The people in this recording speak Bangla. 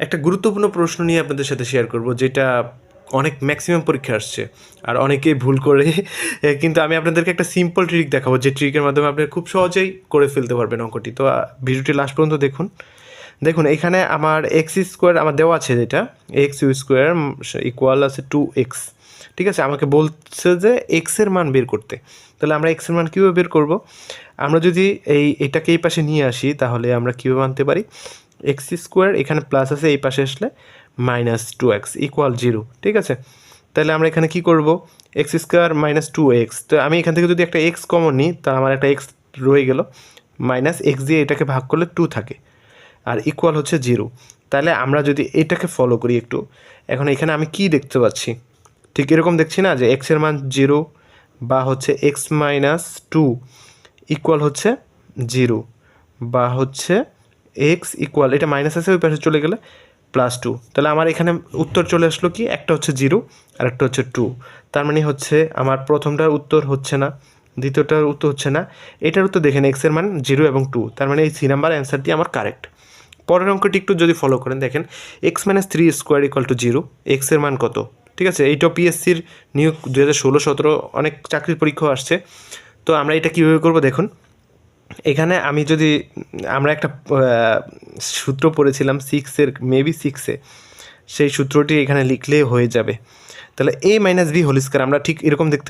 একটা গুরুত্বপূর্ণ প্রশ্ন নিয়ে আপনাদের সাথে শেয়ার করব, যেটা অনেক ম্যাক্সিমাম পরীক্ষা আসছে আর অনেকেই ভুল করে। কিন্তু আমি আপনাদেরকে একটা সিম্পল ট্রিক দেখাবো, যে ট্রিকের মাধ্যমে আপনি খুব সহজেই করে ফেলতে পারবেন অঙ্কটি। তো ভিডিওটি লাস্ট পর্যন্ত দেখুন। দেখুন এখানে আমার এক্স স্কোয়ার আমার দেওয়া আছে, যেটা এক্স ইউ স্কোয়ার ইকুয়াল আছে 2x। ঠিক আছে, আমাকে বলছে যে এক্সের মান বের করতে। তাহলে আমরা এক্সের মান কীভাবে বের করব? আমরা যদি এটাকে এই পাশে নিয়ে আসি, তাহলে আমরা কীভাবে আনতে পারি? এক্স স্কোয়ার এখানে প্লাস আছে, এই পাশে আসলে -2x ইকুয়াল 0। ঠিক আছে, তাহলে আমরা এখানে কি করব? X square -2x। তো আমি এখান থেকে যদি একটা এক্স কমন নিই, তাহলে আমার একটা এক্স রয়ে গেল, -x দিয়ে এটাকে ভাগ করলে 2 থাকে, আর ইকুয়াল হচ্ছে 0। তাহলে আমরা যদি এটাকে ফলো করি একটু, এখন এখানে আমি কি দেখতে পাচ্ছি? ঠিক এরকম দেখছি না, যে এক্সের মান 0 বা হচ্ছে x-2 ইকুয়াল হচ্ছে 0, বা হচ্ছে এক্স ইকুয়াল, এটা মাইনাস আছে ওই পাশে চলে গেলে +2। তাহলে আমার এখানে উত্তর চলে আসলো কি? একটা হচ্ছে 0 আর একটা হচ্ছে 2। তার মানে হচ্ছে আমার প্রথমটার উত্তর হচ্ছে না, দ্বিতীয়টার উত্তর হচ্ছে না, এটার উত্তর দেখেন এক্সের মান 0 এবং 2। তার মানে এই 3 নাম্বার অ্যান্সারটি আমার কারেক্ট। পরের অঙ্কটি একটু যদি ফলো করেন, দেখেন x-3 স্কোয়ার ইকুয়াল টু 0, এক্সের মান কত? ঠিক আছে, এইটাও পিএসসির নিয়োগ 2016-17 অনেক চাকরির পরীক্ষা আসছে। তো আমরা এটা কীভাবে করবো দেখুন। এখানে আমি যদি আমরা একটা সূত্র পড়েছিলাম মেবি সিক্সে, সেই সূত্রটি এখানে লিখলে হয়ে যাবে। তাহলে a - b হোল স্কয়ার আমরা ঠিক এরকম দেখতে